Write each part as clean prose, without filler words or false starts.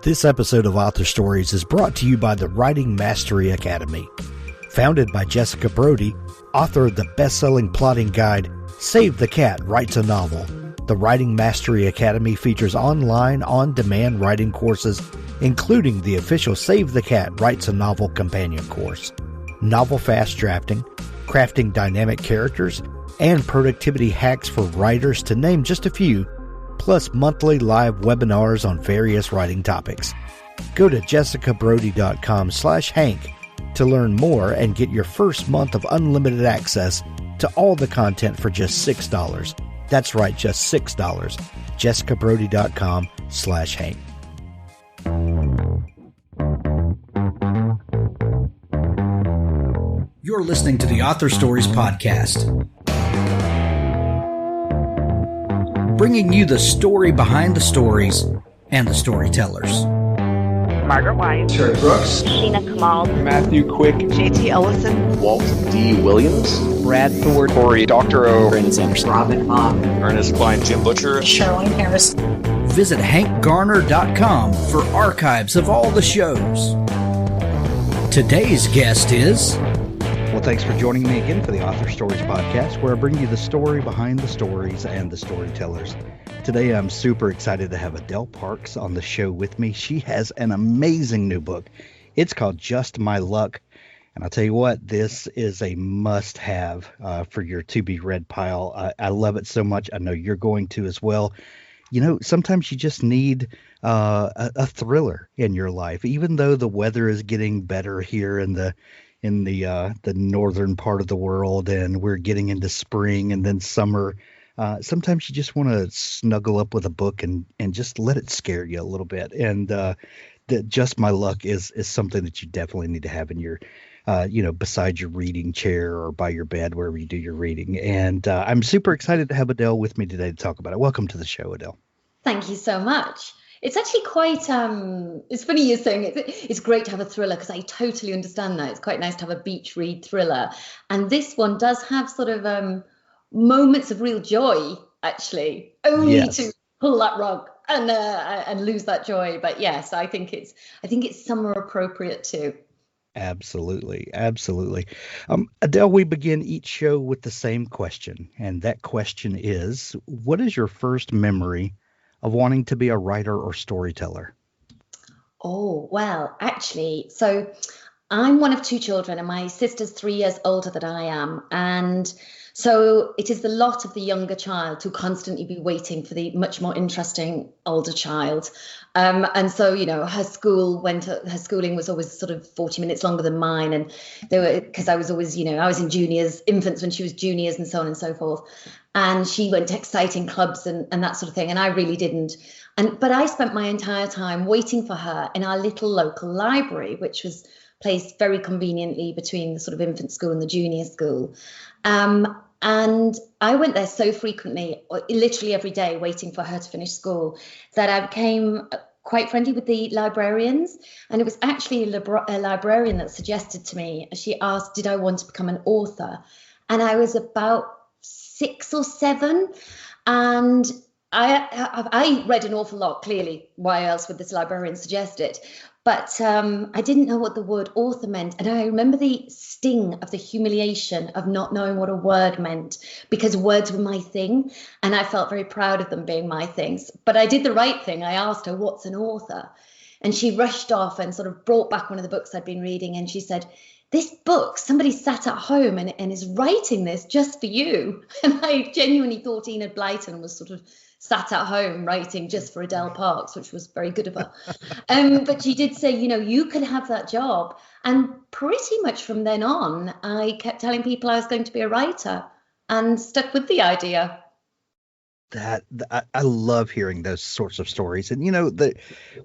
This episode of Author Stories is brought to you by the Writing Mastery Academy. Founded by Jessica Brody, author of the best-selling plotting guide, Save the Cat Writes a Novel, the Writing Mastery Academy features online, on-demand writing courses, including the official Save the Cat Writes a Novel companion course, novel fast drafting, crafting dynamic characters, and productivity hacks for writers, to name just a few, plus monthly live webinars on various writing topics. Go to jessicabrody.com/Hank to learn more and get your first month of unlimited access to all the content for just $6. That's right, just $6. jessicabrody.com/Hank. You're listening to the Author Stories Podcast, bringing you the story behind the stories and the storytellers. Margaret White, Terry Brooks, Sheena Kamal, Matthew Quick, JT Ellison, Walt D. Williams, Brad Ford, Corey Dr. O, Brandon Sanderson, Robin Mom, Ernest Klein, Jim Butcher, Charlene Harris. Visit hankgarner.com for archives of all the shows. Today's guest is... Well, thanks for joining me again for the Author Stories Podcast, where I bring you the story behind the stories and the storytellers. Today, I'm super excited to have Adele Parks on the show with me. She has an amazing new book. It's called Just My Luck. And I'll tell you what, this is a must-have for your to-be-read pile. I love it so much. I know you're going to as well. You know, sometimes you just need a thriller in your life, even though the weather is getting better here in the northern part of the world, and we're getting into spring and then summer. Sometimes you just want to snuggle up with a book and just let it scare you a little bit. And Just My Luck is something that you definitely need to have in your, beside your reading chair or by your bed, wherever you do your reading. And I'm super excited to have Adele with me today to talk about it. Welcome to the show, Adele. Thank you so much. It's actually quite, it's funny you're saying it's great to have a thriller, because I totally understand that. It's quite nice to have a beach read thriller. And this one does have sort of moments of real joy, actually, only to pull that rug and lose that joy. But yes, I think it's summer appropriate too. Absolutely. Adele, we begin each show with the same question. And that question is, what is your first memory of wanting to be a writer or storyteller? Oh, well, actually, so I'm one of two children, and my sister's 3 years older than I am. And so it is the lot of the younger child to constantly be waiting for the much more interesting older child. And so, her schooling was always sort of 40 minutes longer than mine. And because I was always, I was in infants when she was juniors, and so on and so forth. And she went to exciting clubs and that sort of thing. And I really didn't. But I spent my entire time waiting for her in our little local library, which was placed very conveniently between the sort of infant school and the junior school. And I went there so frequently, literally every day, waiting for her to finish school, that I became quite friendly with the librarians. And it was actually a librarian that suggested to me, she asked, did I want to become an author? And I was about 6 or 7. And I read an awful lot, clearly. Why else would this librarian suggest it? But I didn't know what the word author meant. And I remember the sting of the humiliation of not knowing what a word meant, because words were my thing. And I felt very proud of them being my things. But I did the right thing. I asked her, what's an author? And she rushed off and sort of brought back one of the books I'd been reading. And she said, this book, somebody sat at home and is writing this just for you. And I genuinely thought Enid Blyton was sort of sat at home writing just for Adele Parks, which was very good of her. But she did say, you can have that job. And pretty much from then on, I kept telling people I was going to be a writer and stuck with the idea. I love hearing those sorts of stories. And,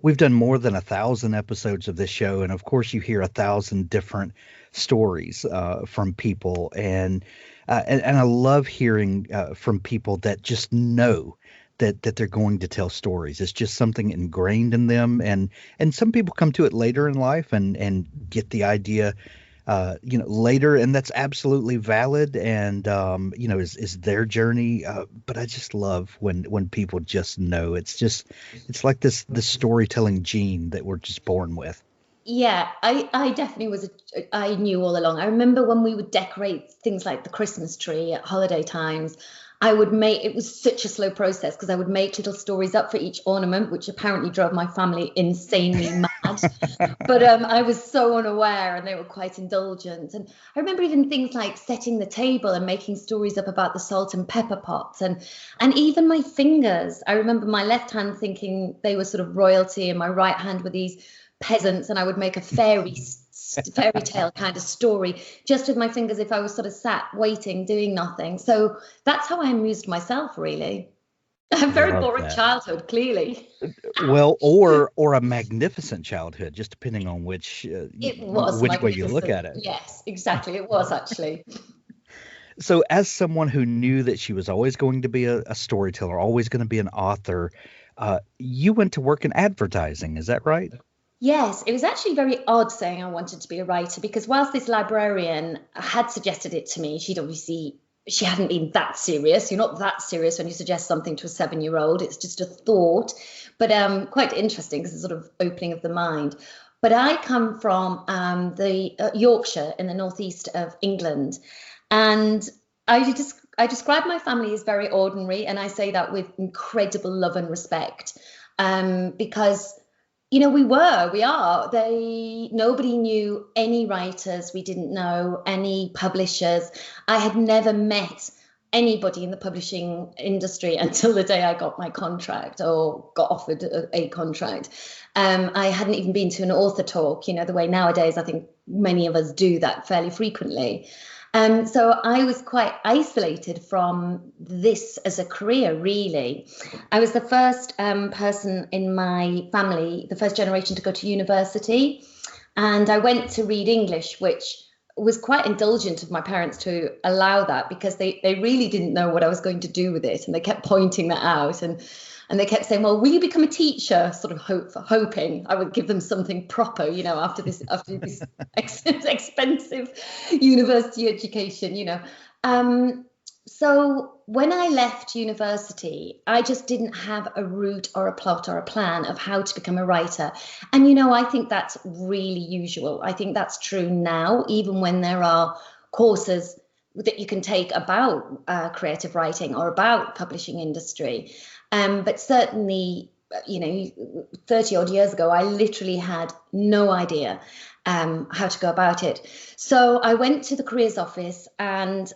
we've done more than 1,000 episodes of this show. And of course, you hear 1,000 different stories from people. And I love hearing from people that just know that they're going to tell stories. It's just something ingrained in them. And some people come to it later in life and get the idea later, and that's absolutely valid, and is their journey. But I just love when people just know. It's like this storytelling gene that we're just born with. Yeah, I definitely I knew all along. I remember when we would decorate things like the Christmas tree at holiday times, it was such a slow process because I would make little stories up for each ornament, which apparently drove my family insanely mad. But I was so unaware and they were quite indulgent. And I remember even things like setting the table and making stories up about the salt and pepper pots and even my fingers. I remember my left hand thinking they were sort of royalty and my right hand were these peasants, and I would make a fairy tale kind of story just with my fingers if I was sort of sat waiting doing nothing. So that's how I amused myself, really. A very boring childhood, clearly. Well, or a magnificent childhood, just depending on which way you look at it. Yes, exactly. It was actually. So as someone who knew that she was always going to be a storyteller, always going to be an author, you went to work in advertising. Is that right? Yes, it was actually very odd saying I wanted to be a writer because whilst this librarian had suggested it to me, she hadn't been that serious. You're not that serious when you suggest something to a 7-year-old. It's just a thought, but quite interesting because it's sort of opening of the mind. But I come from the Yorkshire in the northeast of England, and I describe my family as very ordinary, and I say that with incredible love and respect, because we are. Nobody knew any writers. We didn't know any publishers. I had never met anybody in the publishing industry until the day I got my contract or got offered a contract. I hadn't even been to an author talk, the way nowadays I think many of us do that fairly frequently. So I was quite isolated from this as a career, really. I was the first person in my family, the first generation to go to university. And I went to read English, which was quite indulgent of my parents to allow that because they really didn't know what I was going to do with it. And they kept pointing that out. And they kept saying, well, will you become a teacher? Sort of hoping I would give them something proper, after this expensive university education, So when I left university, I just didn't have a route or a plot or a plan of how to become a writer. And, I think that's really usual. I think that's true now, even when there are courses that you can take about creative writing or about publishing industry. But certainly, 30 odd years ago, I literally had no idea how to go about it. So I went to the careers office and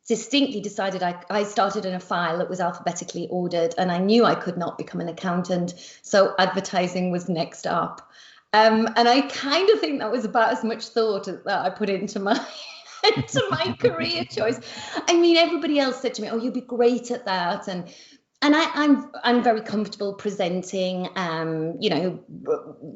distinctly decided I started in a file that was alphabetically ordered, and I knew I could not become an accountant. So advertising was next up. And I kind of think that was about as much thought as that I put into my career choice. I mean, everybody else said to me, oh, you'll be great at that. And I'm very comfortable presenting,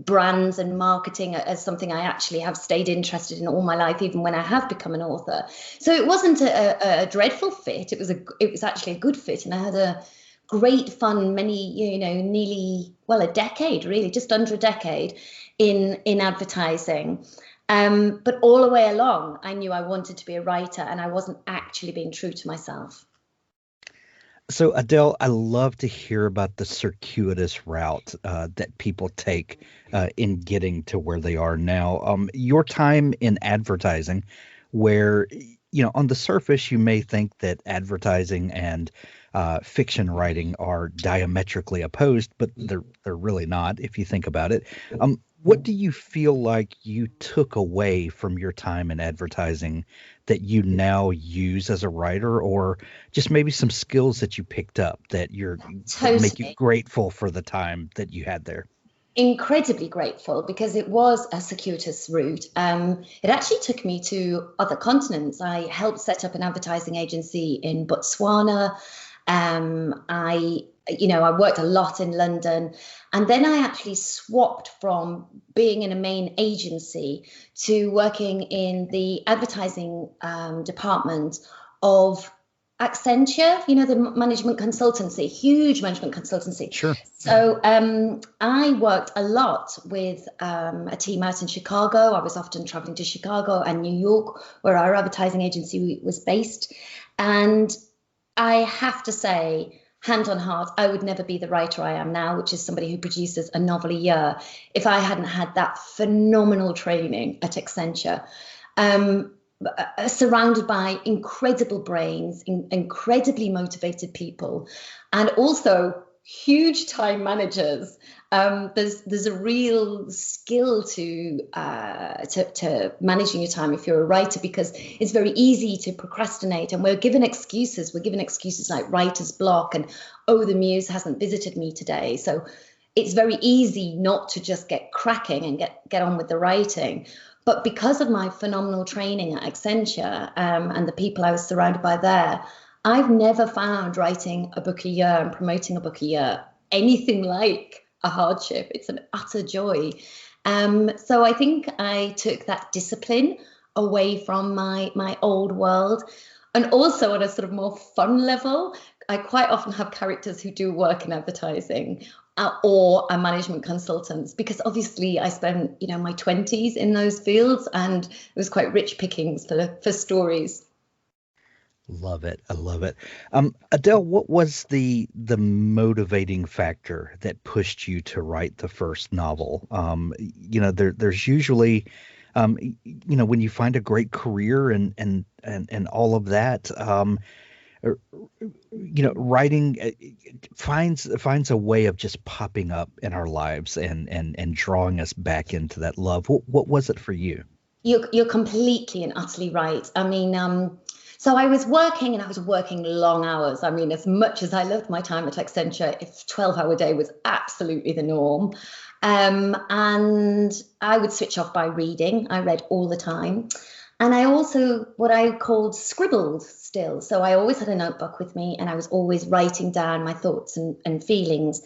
brands and marketing as something I actually have stayed interested in all my life, even when I have become an author. So it wasn't a dreadful fit. It was actually a good fit, and I had a great fun nearly a decade, really, just under a decade in advertising. But all the way along, I knew I wanted to be a writer, and I wasn't actually being true to myself. So, Adele, I love to hear about the circuitous route that people take in getting to where they are now. Your time in advertising, where, on the surface, you may think that advertising and fiction writing are diametrically opposed, but they're really not, if you think about it. What do you feel like you took away from your time in advertising that you now use as a writer, or just maybe some skills that you picked up that that make you grateful for the time that you had there? Incredibly grateful, because it was a circuitous route. It actually took me to other continents. I helped set up an advertising agency in Botswana. I worked a lot in London, and then I actually swapped from being in a main agency to working in the advertising department of Accenture, the management consultancy, huge management consultancy. Sure. So I worked a lot with a team out in Chicago. I was often traveling to Chicago and New York, where our advertising agency was based. And I have to say, hand on heart, I would never be the writer I am now, which is somebody who produces a novel a year, if I hadn't had that phenomenal training at Accenture. Surrounded by incredible brains, incredibly motivated people, and also huge time managers. There's a real skill to managing your time if you're a writer, because it's very easy to procrastinate, and we're given excuses. We're given excuses like writer's block and, oh, the muse hasn't visited me today. So it's very easy not to just get cracking and get on with the writing. But because of my phenomenal training at Accenture and the people I was surrounded by there, I've never found writing a book a year and promoting a book a year anything like a hardship. It's an utter joy. So I think I took that discipline away from my old world. And also on a sort of more fun level, I quite often have characters who do work in advertising or are management consultants, because obviously I spent, my 20s in those fields, and it was quite rich pickings for stories. Love it. I love it. Adele, what was the motivating factor that pushed you to write the first novel? There's usually, when you find a great career and all of that, writing finds a way of just popping up in our lives and drawing us back into that love. What was it for you? You're completely and utterly right. I mean, so I was working long hours. I mean, as much as I loved my time at Accenture, a 12-hour day was absolutely the norm. And I would switch off by reading. I read all the time. And I also, what I called, scribbled still. So I always had a notebook with me, and I was always writing down my thoughts and feelings.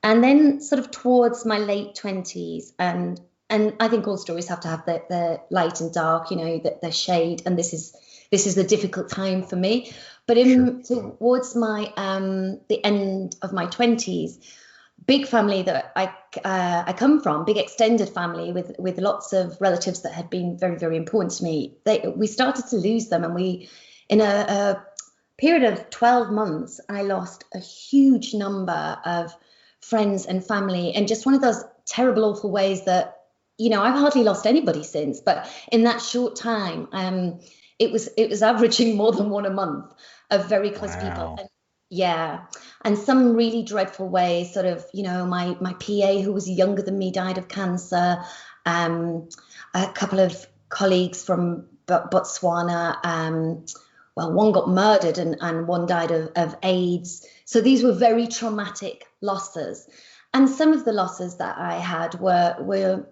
And then sort of towards my late 20s, and I think all stories have to have the light and dark, the shade. And this is a difficult time for me. But towards my the end of my 20s, big family that I come from, big extended family with lots of relatives that had been very, very important to me. We started to lose them, and in a period of 12 months, I lost a huge number of friends and family, and just one of those terrible, awful ways that, I've hardly lost anybody since. But in that short time, it was averaging more than one a month of very close people. And, yeah. And some really dreadful ways, sort of, my PA, who was younger than me, died of cancer. A couple of colleagues from Botswana, one got murdered and one died of AIDS. So these were very traumatic losses. And some of the losses that I had were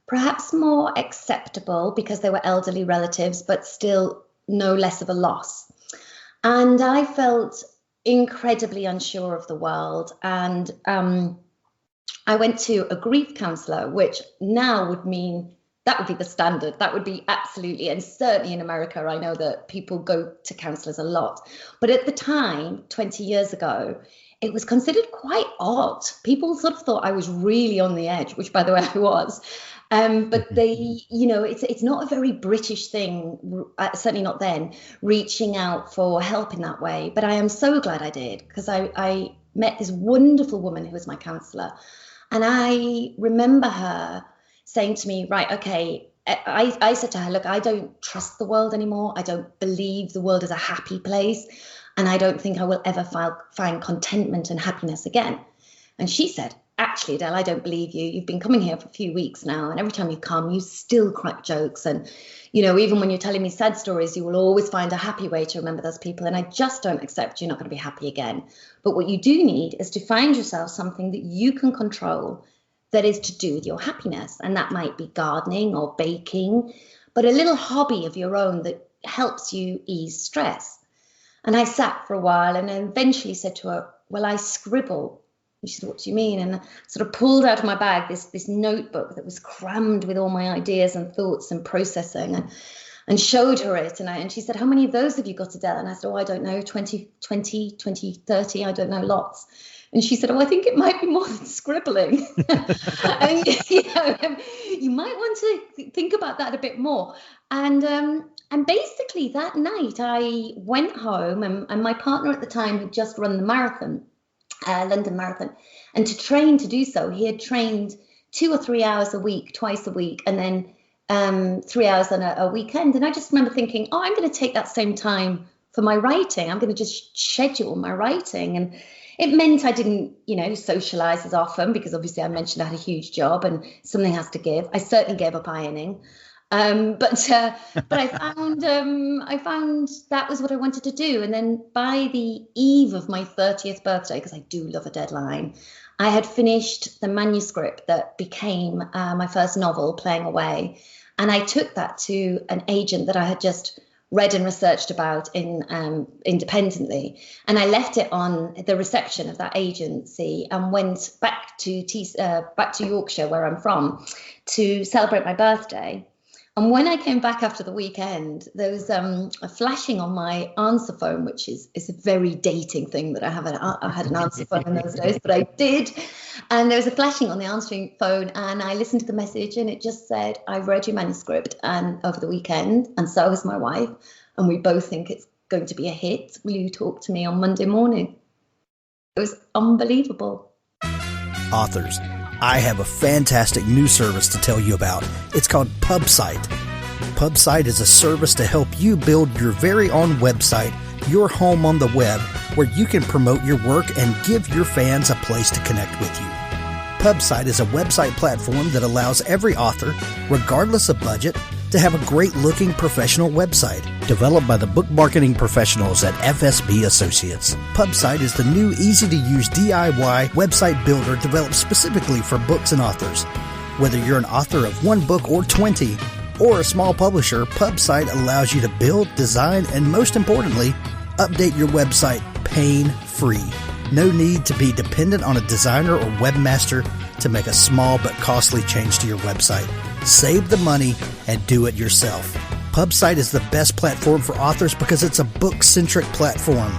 perhaps more acceptable because they were elderly relatives, but still no less of a loss. And I felt incredibly unsure of the world. And I went to a grief counsellor, which now would mean that would be the standard. That would be absolutely, and certainly in America, I know that people go to counsellors a lot. But at the time, 20 years ago, it was considered quite odd. People sort of thought I was really on the edge, which, by the way, I was. But they, it's not a very British thing, certainly not then, reaching out for help in that way. But I am so glad I did, because I met this wonderful woman who was my counsellor. And I remember her saying to me, right, okay, I said to her, look, I don't trust the world anymore. I don't believe the world is a happy place. And I don't think I will ever find contentment and happiness again. And she said, actually, Adele, I don't believe you. You've been coming here for a few weeks now, and every time you come, you still crack jokes. And, even when you're telling me sad stories, you will always find a happy way to remember those people. And I just don't accept you're not going to be happy again. But what you do need is to find yourself something that you can control that is to do with your happiness. And that might be gardening or baking, but a little hobby of your own that helps you ease stress. And I sat for a while and then eventually said to her, well, I scribble. And she said, what do you mean? And I sort of pulled out of my bag this notebook that was crammed with all my ideas and thoughts and processing. And and showed her it. And she said, how many of those have you got, Adele? And I said, oh, I don't know, 20, 30, I don't know, lots. And she said, oh, I think it might be more than scribbling. And, you might want to think about that a bit more. And basically that night I went home, and my partner at the time had just run the marathon, London Marathon. And to train to do so, he had trained 2 or 3 hours a week, twice a week, and then 3 hours on a weekend. And I just remember thinking, oh, I'm going to take that same time for my writing. I'm going to just schedule my writing. And it meant I didn't, socialize as often, because obviously I mentioned I had a huge job and something has to give. I certainly gave up ironing. But I found that was what I wanted to do. And then by the eve of my 30th birthday, because I do love a deadline, I had finished the manuscript that became my first novel, Playing Away. And I took that to an agent that I had just read and researched about independently. And I left it on the reception of that agency and went back to Yorkshire, where I'm from, to celebrate my birthday. And when I came back after the weekend, there was a flashing on my answer phone, which is a very dating thing that I had an answer phone in those days, but I did. And there was a flashing on the answering phone, and I listened to the message, and it just said, I've read your manuscript and over the weekend, and so has my wife, and we both think it's going to be a hit. Will you talk to me on Monday morning? It was unbelievable. Authors, I have a fantastic new service to tell you about. It's called PubSite. PubSite is a service to help you build your very own website, your home on the web, where you can promote your work and give your fans a place to connect with you. PubSite is a website platform that allows every author, regardless of budget, to have a great-looking professional website developed by the book marketing professionals at FSB Associates. PubSite is the new, easy-to-use DIY website builder developed specifically for books and authors. Whether you're an author of one book or 20, or a small publisher, PubSite allows you to build, design, and most importantly, update your website pain-free. No need to be dependent on a designer or webmaster to make a small but costly change to your website. Save the money and do it yourself. PubSite is the best platform for authors because it's a book-centric platform.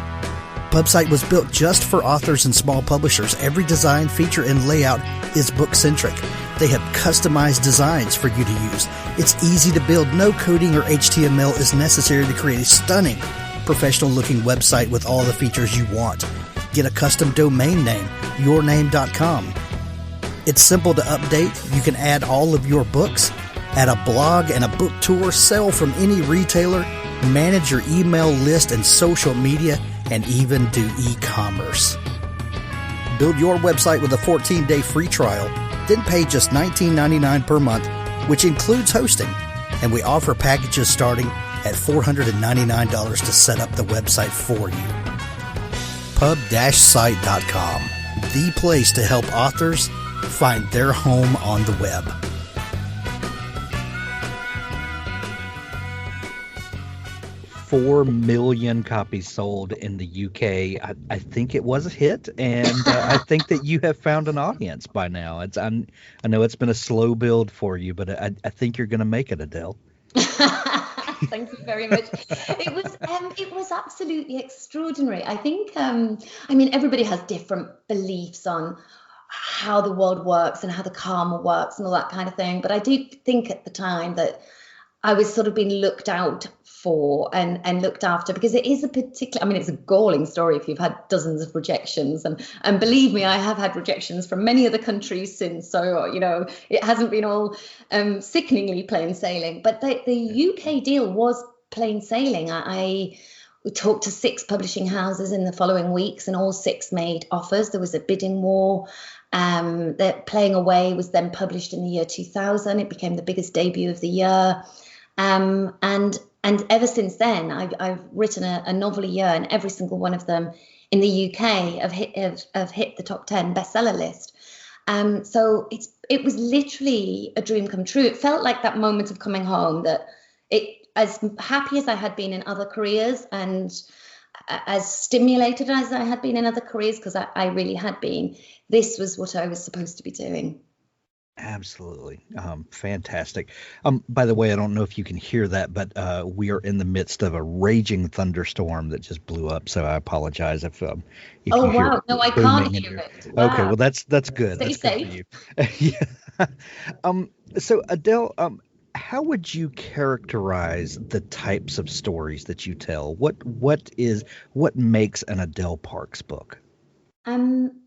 PubSite was built just for authors and small publishers. Every design, feature, and layout is book-centric. They have customized designs for you to use. It's easy to build. No coding or HTML is necessary to create a stunning, professional-looking website with all the features you want. Get a custom domain name, yourname.com. It's simple to update. You can add all of your books, add a blog and a book tour, sell from any retailer, manage your email list and social media, and even do e-commerce. Build your website with a 14-day free trial, then pay just $19.99 per month, which includes hosting. And we offer packages starting at $499 to set up the website for you. Pub-site.com, the place to help authors find their home on the web. $4 million copies sold in the UK. I think it was a hit, and I think that you have found an audience by now. I know it's been a slow build for you, but I think you're going to make it, Adele. Thank you very much. It was absolutely extraordinary. I think, everybody has different beliefs on how the world works and how the karma works and all that kind of thing. But I do think at the time that I was sort of being looked out for and looked after, because it is a particular, it's a galling story if you've had dozens of rejections. And believe me, I have had rejections from many other countries since. So, it hasn't been all sickeningly plain sailing. But the UK deal was plain sailing. I talked to 6 publishing houses in the following weeks, and all 6 made offers. There was a bidding war. That Playing Away was then published in the year 2000. It became the biggest debut of the year. And ever since then, I've written a novel a year, and every single one of them in the UK have hit the top 10 bestseller list. So it was literally a dream come true. It felt like that moment of coming home, that as happy as I had been in other careers and as stimulated as I had been in other careers, because I really had been, this was what I was supposed to be doing. Absolutely. Fantastic. By the way, I don't know if you can hear that, but we are in the midst of a raging thunderstorm that just blew up. So I apologize if Oh, you hear wow. No, I can't booming in hear your. it. Okay, Wow. well that's good. Stay That's good for safe. you. Yeah. So Adele, how would you characterize the types of stories that you tell? What makes an Adele Parks book? Um,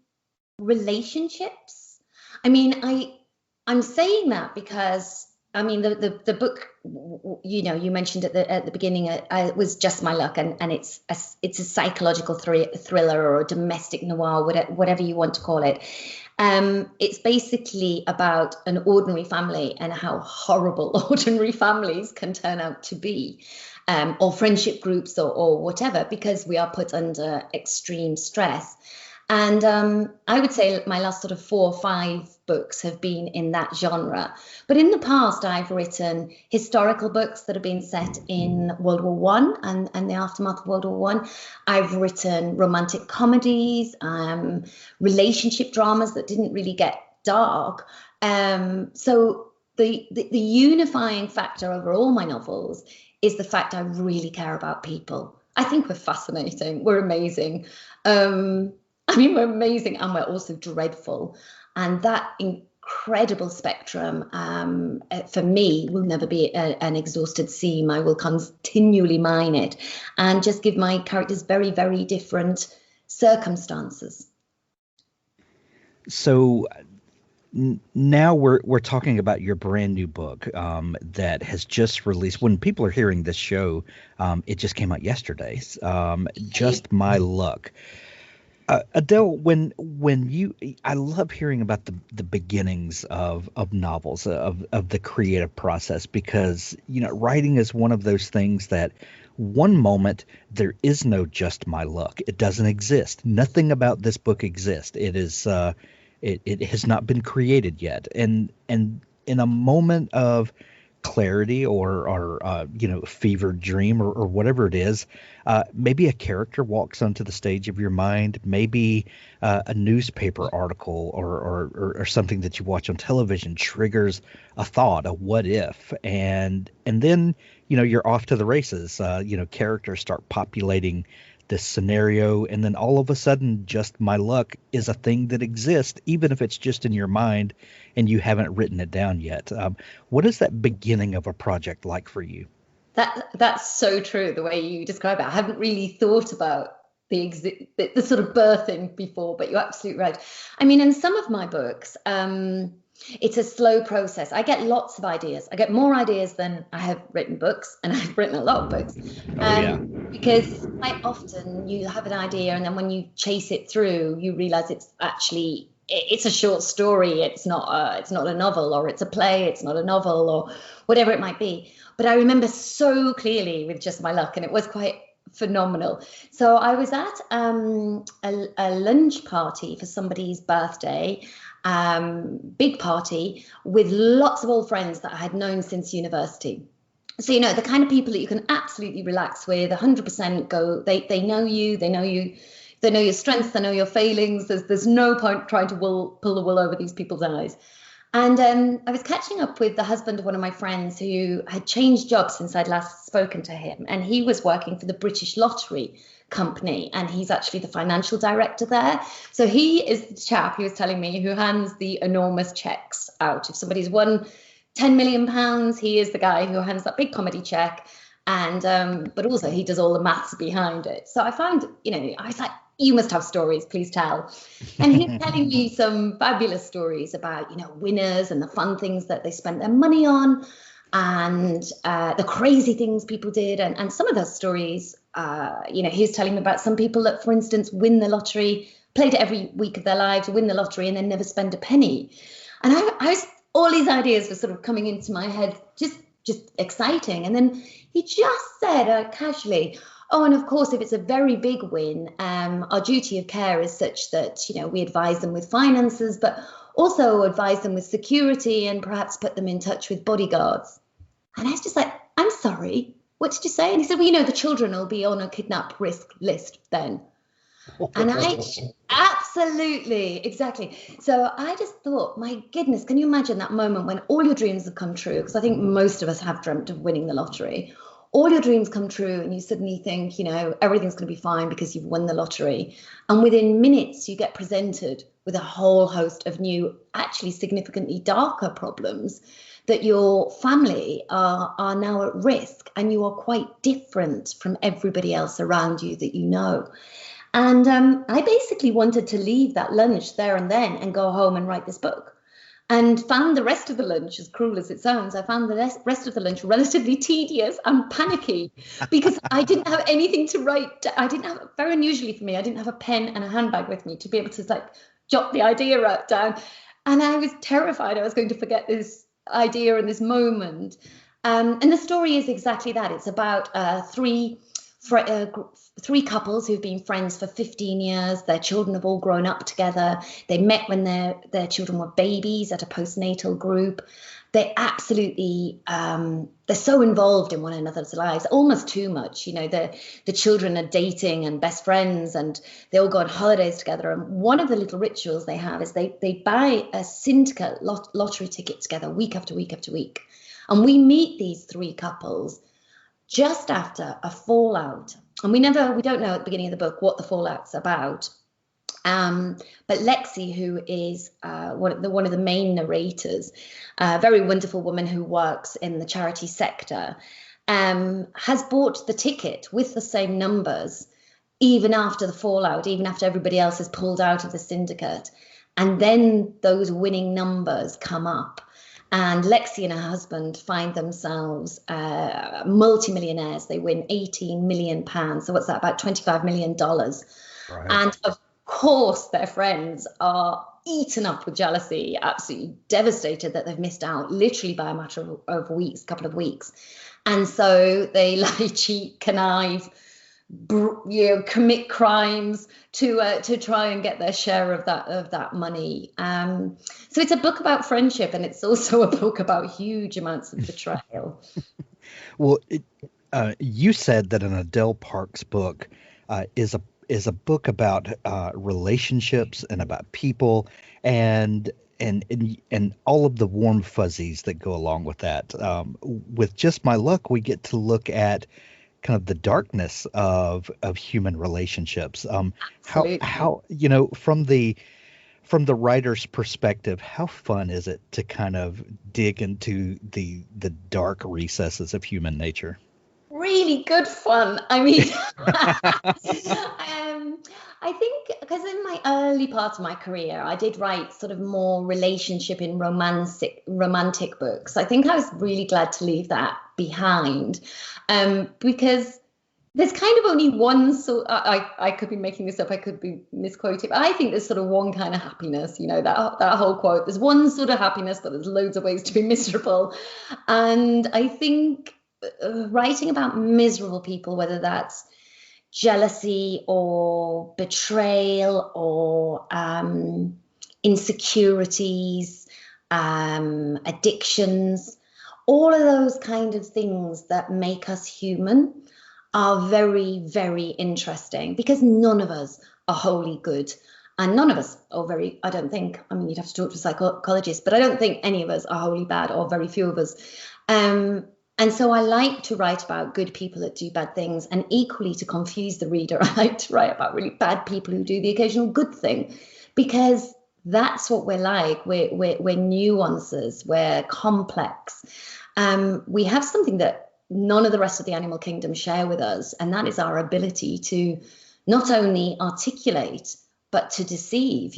Relationships. I mean, I'm saying that because I mean the book, you mentioned at the beginning, it was Just My Luck, and it's a psychological thriller or a domestic noir, whatever you want to call it. It's basically about an ordinary family and how horrible ordinary families can turn out to be, or friendship groups or whatever, because we are put under extreme stress. And I would say my last sort of 4 or 5 books have been in that genre. But in the past, I've written historical books that have been set in World War One and the aftermath of World War One. I've written romantic comedies, relationship dramas that didn't really get dark. So the unifying factor over all my novels is the fact I really care about people. I think we're fascinating. We're amazing. I mean, we're amazing and we're also dreadful. And that incredible spectrum, for me, will never be an exhausted seam. I will continually mine it and just give my characters very, very different circumstances. So now we're talking about your brand new book that has just released. When people are hearing this show, it just came out yesterday. Just My Luck. Adele, I love hearing about the beginnings of novels, of the creative process, because writing is one of those things that one moment there is no Just My Luck. It doesn't exist. Nothing about this book exists. It has not been created yet. And in a moment of clarity or fevered dream or whatever it is, maybe a character walks onto the stage of your mind, maybe a newspaper article or something that you watch on television triggers a thought, a what if, and then you're off to the races. Characters start populating this scenario, and then all of a sudden Just My Luck is a thing that exists, even if it's just in your mind and you haven't written it down yet. What is that beginning of a project like for you? That's so true, the way you describe it. I haven't really thought about the sort of birthing before, but you're absolutely right. I mean, in some of my books, it's a slow process. I get lots of ideas. I get more ideas than I have written books, and I've written a lot of books. Because quite often you have an idea, and then when you chase it through, you realize it's a short story. It's not a novel, or it's a play. It's not a novel, or whatever it might be. But I remember so clearly with Just My Luck, and it was quite phenomenal. So I was at a lunch party for somebody's birthday, big party with lots of old friends that I had known since university. So, the kind of people that you can absolutely relax with, 100% go, they know you, they know your strengths, they know your failings. There's no point trying to pull the wool over these people's eyes. And I was catching up with the husband of one of my friends who had changed jobs since I'd last spoken to him. And he was working for the British Lottery Company, and he's actually the financial director there. So he is the chap, he was telling me, who hands the enormous checks out. If somebody's won £10 million, he is the guy who hands that big comedy check. And but also he does all the maths behind it. So I found, I was like, you must have stories, please tell. And he's telling me some fabulous stories about, winners and the fun things that they spent their money on, and the crazy things people did. And some of those stories, he's telling me about some people that, for instance, win the lottery, played it every week of their lives, win the lottery, and then never spend a penny. And I was, all these ideas were sort of coming into my head, just exciting. And then he just said casually, oh, and of course, if it's a very big win, our duty of care is such that, we advise them with finances, but also advise them with security and perhaps put them in touch with bodyguards. And I was just like, I'm sorry, what did you say? And he said, well, the children will be on a kidnap risk list then. And I Absolutely, exactly. So I just thought, my goodness, can you imagine that moment when all your dreams have come true? Because I think most of us have dreamt of winning the lottery. All your dreams come true, and you suddenly think, everything's going to be fine because you've won the lottery. And within minutes, you get presented with a whole host of new, actually significantly darker problems, that your family are now at risk, and you are quite different from everybody else around you that you know. And I basically wanted to leave that lunch there and then and go home and write this book. And found the rest of the lunch, as cruel as it sounds, I found the rest of the lunch relatively tedious and panicky because I didn't have anything to write. I didn't have, very unusually for me, I didn't have a pen and a handbag with me to be able to jot the idea down. And I was terrified I was going to forget this idea in this moment. And the story is exactly that. It's about three couples who've been friends for 15 years. Their children have all grown up together. They met when their children were babies at a postnatal group. They absolutely, they're so involved in one another's lives, almost too much. The children are dating and best friends, and they all go on holidays together. And one of the little rituals they have is they buy a syndicate lottery ticket together week after week after week. And we meet these three couples just after a fallout. And we don't know at the beginning of the book what the fallout's about. But Lexi, who is one of the main narrators, a very wonderful woman who works in the charity sector, has bought the ticket with the same numbers, even after the fallout, even after everybody else has pulled out of the syndicate. And then those winning numbers come up. And Lexi and her husband find themselves multimillionaires. They win £18 million. So what's that, about $25 million? Right. And of course, their friends are eaten up with jealousy, absolutely devastated that they've missed out, literally by a matter of weeks, couple of weeks. And so they lie, cheat, connive, commit crimes to try and get their share of that money. So it's a book about friendship, and it's also a book about huge amounts of betrayal. Well, you said that an Adele Parks book is a book about relationships and about people and all of the warm fuzzies that go along with that. With Just My Luck, we get to look at kind of the darkness of human relationships. How from the writer's perspective, how fun is it to kind of dig into the dark recesses of human nature? Really good fun. I mean, I think because in my early part of my career, I did write sort of more relationship in romantic books. I think I was really glad to leave that behind, because there's kind of only one sort. I could be making this up. I could be misquoting. But I think there's sort of one kind of happiness. That whole quote. There's one sort of happiness, but there's loads of ways to be miserable. And I think writing about miserable people, whether that's jealousy or betrayal or insecurities, addictions, all of those kind of things that make us human are very, very interesting, because none of us are wholly good. And none of us are I don't think, you'd have to talk to a psychologist, but I don't think any of us are wholly bad, or very few of us. And so I like to write about good people that do bad things, and equally, to confuse the reader, I like to write about really bad people who do the occasional good thing, because that's what we're like. We're nuances, we're complex. We have something that none of the rest of the animal kingdom share with us, and that is our ability to not only articulate, but to deceive.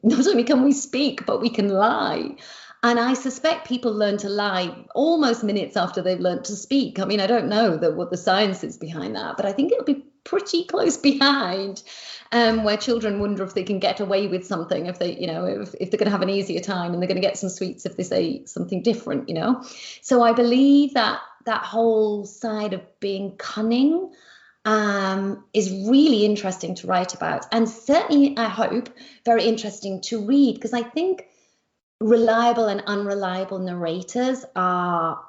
Not only can we speak, but we can lie. And I suspect people learn to lie almost minutes after they've learned to speak. I don't know what the science is behind that, but I think it'll be pretty close behind, where children wonder if they can get away with something, if they, if they're going to have an easier time, and they're going to get some sweets if they say something different, So I believe that whole side of being cunning is really interesting to write about, and certainly, I hope, very interesting to read, because I think reliable and unreliable narrators are,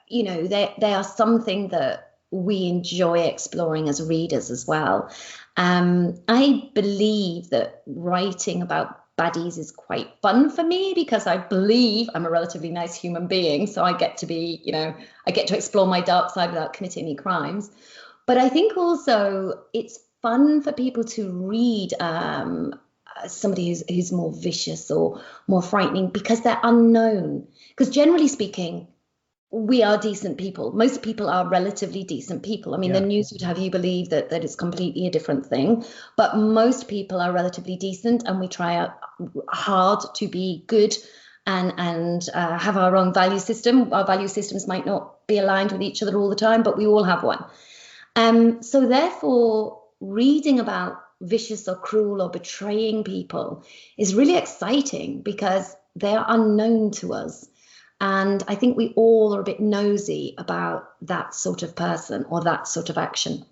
they are something that we enjoy exploring as readers as well. I believe that writing about baddies is quite fun for me because I believe I'm a relatively nice human being. So I get to be, I get to explore my dark side without committing any crimes. But I think also it's fun for people to read somebody who's more vicious or more frightening because they're unknown. Because generally speaking, we are decent people. Most people are relatively decent people. I mean, the news would have you believe that it's completely a different thing, but most people are relatively decent, and we try hard to be good and have our own value system. Our value systems might not be aligned with each other all the time, but we all have one. So therefore, reading about vicious or cruel or betraying people is really exciting because they're unknown to us. And I think we all are a bit nosy about that sort of person or that sort of action.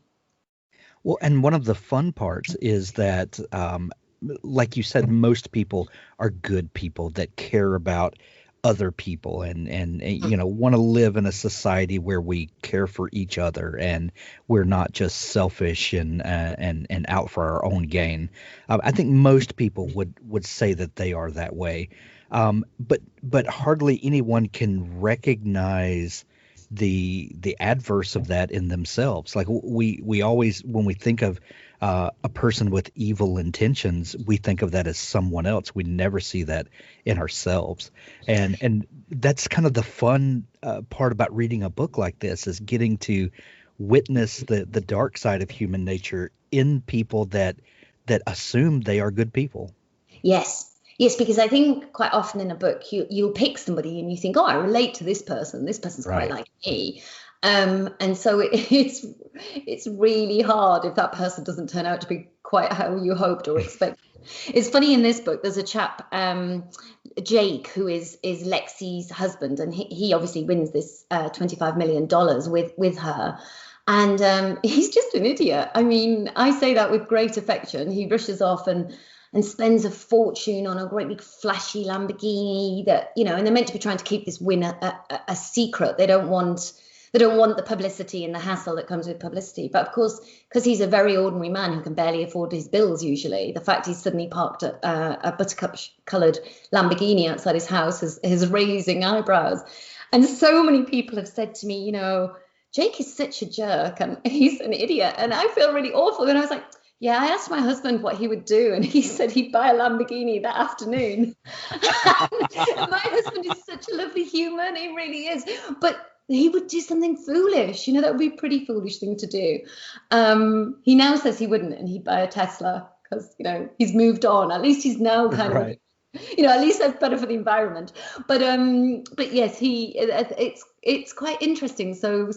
Well, and one of the fun parts is that, like you said, most people are good people that care about other people and want to live in a society where we care for each other and we're not just selfish and out for our own gain. I think most people would say that they are that way. But hardly anyone can recognize the adverse of that in themselves. Like we always, when we think of a person with evil intentions, we think of that as someone else. We never see that in ourselves, and that's kind of the fun part about reading a book like this, is getting to witness the dark side of human nature in people that assume they are good people. Yes, because I think quite often in a book you'll pick somebody and you think, oh, I relate to this person. This person's quite like me. And so it's really hard if that person doesn't turn out to be quite how you hoped or expected. It's funny, in this book, there's a chap, Jake, who is Lexi's husband, and he obviously wins this $25 million with her. And he's just an idiot. I mean, I say that with great affection. He rushes off and spends a fortune on a great big flashy Lamborghini that, and they're meant to be trying to keep this win a secret. They don't want the publicity and the hassle that comes with publicity. But of course, because he's a very ordinary man who can barely afford his bills usually, the fact he's suddenly parked a buttercup-coloured Lamborghini outside his house is raising eyebrows. And so many people have said to me, Jake is such a jerk and he's an idiot. And I feel really awful. And I was like, yeah, I asked my husband what he would do, and he said he'd buy a Lamborghini that afternoon. My husband is such a lovely human, he really is. But he would do something foolish, that would be a pretty foolish thing to do. He now says he wouldn't, and he'd buy a Tesla because, he's moved on. At least he's now kind of, at least that's better for the environment. But yes, it's quite interesting. So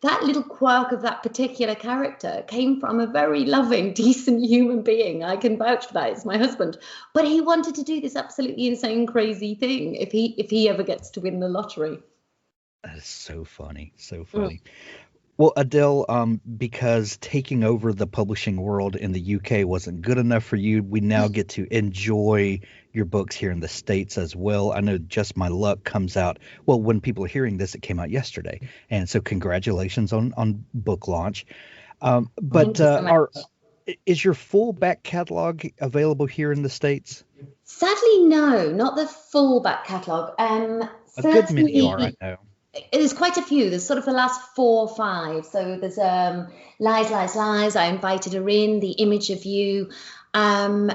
that little quirk of that particular character came from a very loving, decent human being. I can vouch for that. It's my husband. But he wanted to do this absolutely insane, crazy thing if he ever gets to win the lottery. That is so funny. So funny. Well, Adele, because taking over the publishing world in the UK wasn't good enough for you, we now get to enjoy your books here in the States as well. I know Just My Luck comes out. Well, when people are hearing this, it came out yesterday. And so congratulations on book launch. Is your full back catalog available here in the States? Sadly, no, not the full back catalog. A good many are, I know. There's quite a few. There's sort of the last 4 or 5. So there's Lieslights Lives. I invited her in. The Image of You are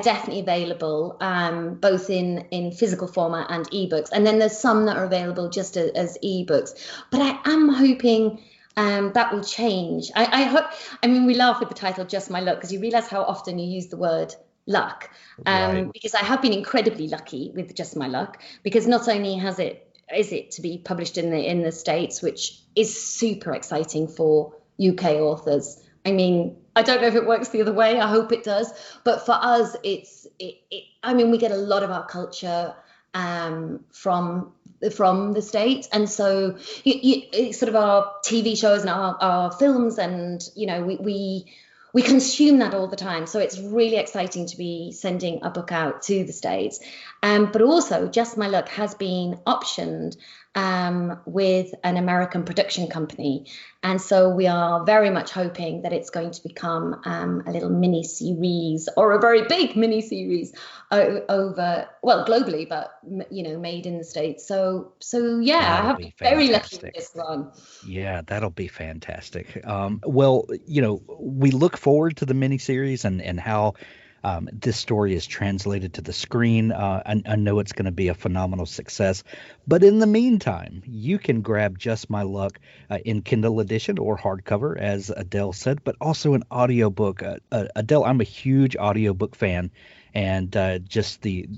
definitely available, both in physical format and ebooks. And then there's some that are available just as ebooks. But I am hoping that will change. I hope. I mean, we laugh with the title "Just My Luck" because you realise how often you use the word luck. Because I have been incredibly lucky with Just My Luck, because not only is it to be published in the States, which is super exciting for UK authors. I mean, I don't know if it works the other way. I hope it does. But for us, I mean, we get a lot of our culture from the States. And so it's sort of our TV shows and our films. And, we we consume that all the time. So it's really exciting to be sending a book out to the States. But also, Just My Luck has been optioned with an American production company. And so we are very much hoping that it's going to become a little mini series or a very big mini series over, well, globally, but, made in the States. So yeah, That'll I have be been very lucky fantastic. with this one. Yeah, that'll be fantastic. Well, we look forward to the miniseries and how this story is translated to the screen. I know it's going to be a phenomenal success. But in the meantime, you can grab Just My Luck in Kindle edition or hardcover, as Adele said, but also an audiobook. Adele, I'm a huge audiobook fan. And just the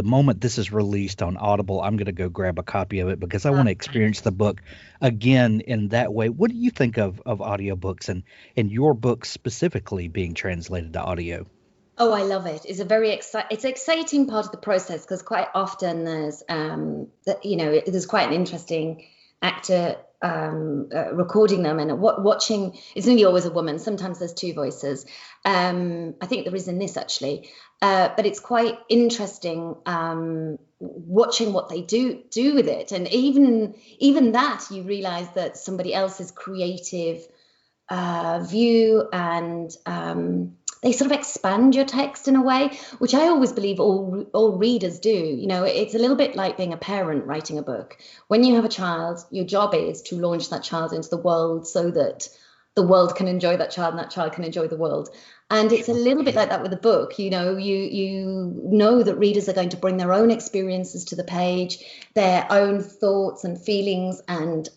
moment this is released on Audible, I'm going to go grab a copy of it because I want to experience the book again in that way. What do you think of audiobooks and your book specifically being translated to audio? Oh, I love it. It's a very exciting part of the process because quite often there's there's quite an interesting actor recording them and watching. It's nearly always a woman. Sometimes there's two voices. I think there is in this actually, but it's quite interesting watching what they do with it, and even that you realise that somebody else's creative view and they sort of expand your text in a way, which I always believe all readers do. It's a little bit like being a parent writing a book. When you have a child, your job is to launch that child into the world so that the world can enjoy that child and that child can enjoy the world. And it's a little bit like that with a book. You know that readers are going to bring their own experiences to the page, their own thoughts and feelings and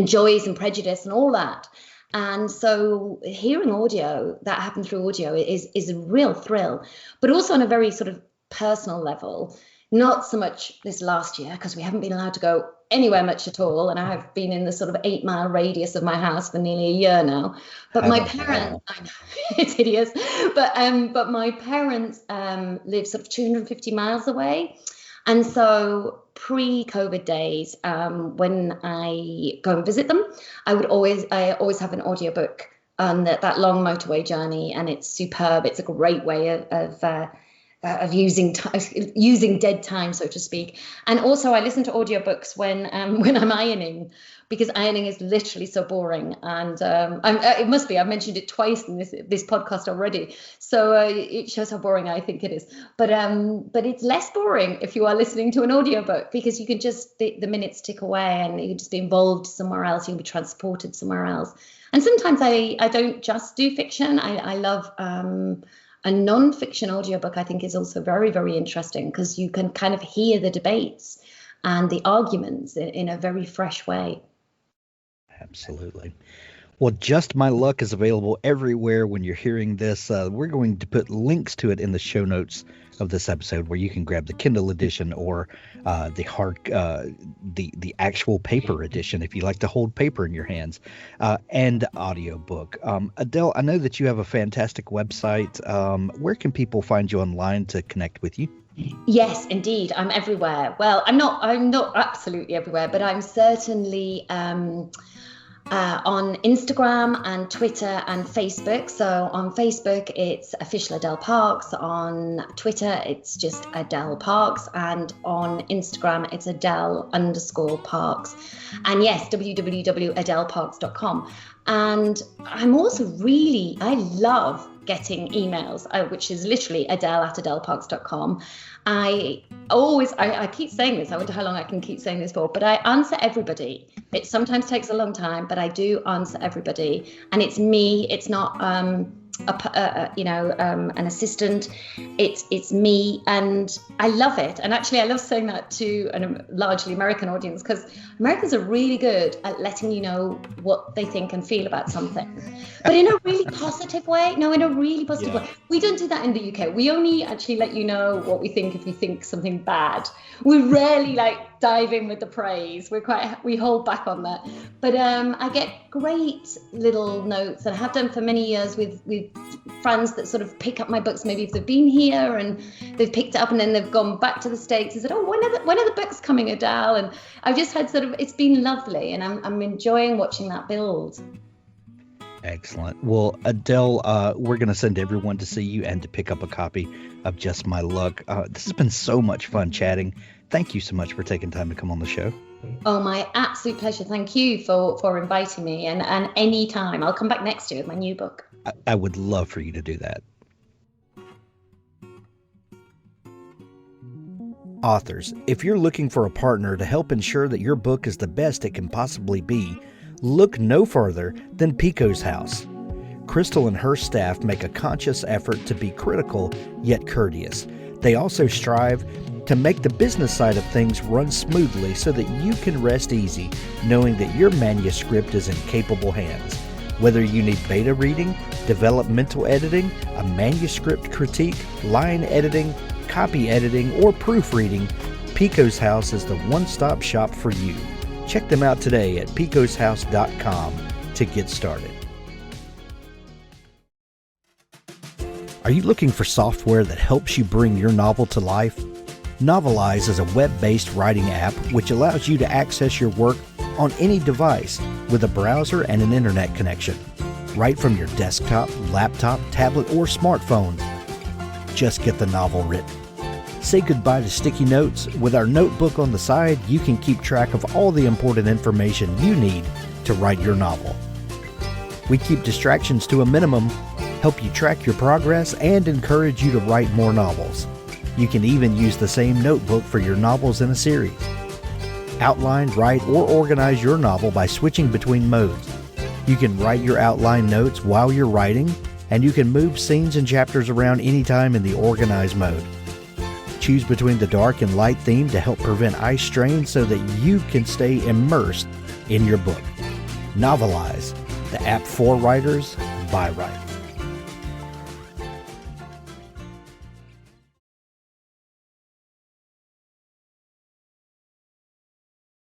joys and prejudice and all that. And so hearing audio, that happened through audio, is a real thrill, but also on a very sort of personal level. Not so much this last year, because we haven't been allowed to go anywhere much at all. And I have been in the sort of 8-mile radius of my house for nearly a year now. But my parents, I know, it's hideous, but my parents live sort of 250 miles away. And so pre-COVID days, when I go and visit them, I always have an audiobook on that long motorway journey, and it's superb. It's a great way of using dead time, so to speak. And also I listen to audiobooks when I'm ironing, because ironing is literally so boring. And it must be, I've mentioned it twice in this podcast already. So it shows how boring I think it is. But it's less boring if you are listening to an audiobook, because you can just, the minutes tick away and you can just be involved somewhere else. You can be transported somewhere else. And sometimes I don't just do fiction. I love a non-fiction audiobook. I think is also very, very interesting, because you can kind of hear the debates and the arguments in a very fresh way. Absolutely. Well, Just My Luck is available everywhere when you're hearing this. We're going to put links to it in the show notes of this episode, where you can grab the Kindle edition or the actual paper edition if you like to hold paper in your hands, and audiobook. Adele, I know that you have a fantastic website. Where can people find you online to connect with you? Yes, indeed. I'm everywhere. Well, I'm not absolutely everywhere, but I'm certainly on Instagram and Twitter and Facebook. So on Facebook, it's official Adele Parks. On Twitter, it's just Adele Parks. And on Instagram, it's Adele_Parks. And yes, www.adeleparks.com. And I'm also I love getting emails, which is literally Adele@adeleparks.com. I keep saying this. I wonder how long I can keep saying this for, but I answer everybody. It sometimes takes a long time, but I do answer everybody. And it's me. It's not an assistant. It's me, and I love it. And actually, I love saying that to a largely American audience, because Americans are really good at letting you know what they think and feel about something, but in a really positive way. No, in a really positive way. We don't do that in the UK. We only actually let you know what we think if we think something bad. We rarely dive in with the praise. We hold back on that. But I get great little notes, and I have done for many years with friends that sort of pick up my books, maybe if they've been here and they've picked it up and then they've gone back to the States and said, oh, when are the books coming, Adele? And I've just had it's been lovely, and I'm enjoying watching that build. Excellent. Well, Adele, we're going to send everyone to see you and to pick up a copy of Just My Luck. This has been so much fun chatting. Thank you so much for taking time to come on the show. Oh, my absolute pleasure. Thank you for inviting me. And any time, I'll come back next year with my new book. I would love for you to do that. Authors, if you're looking for a partner to help ensure that your book is the best it can possibly be, look no further than Pico's House. Crystal and her staff make a conscious effort to be critical yet courteous. They also strive to make the business side of things run smoothly so that you can rest easy knowing that your manuscript is in capable hands. Whether you need beta reading, developmental editing, a manuscript critique, line editing, copy editing, or proofreading, Pico's House is the one-stop shop for you. Check them out today at picoshouse.com to get started. Are you looking for software that helps you bring your novel to life? Novelize is a web-based writing app which allows you to access your work on any device with a browser and an internet connection. Write from your desktop, laptop, tablet, or smartphone. Just get the novel written. Say goodbye to sticky notes. With our notebook on the side, you can keep track of all the important information you need to write your novel. We keep distractions to a minimum, help you track your progress, and encourage you to write more novels. You can even use the same notebook for your novels in a series. Outline, write, or organize your novel by switching between modes. You can write your outline notes while you're writing, and you can move scenes and chapters around anytime in the organize mode. Choose between the dark and light theme to help prevent eye strain so that you can stay immersed in your book. Novelize, the app for writers by writers.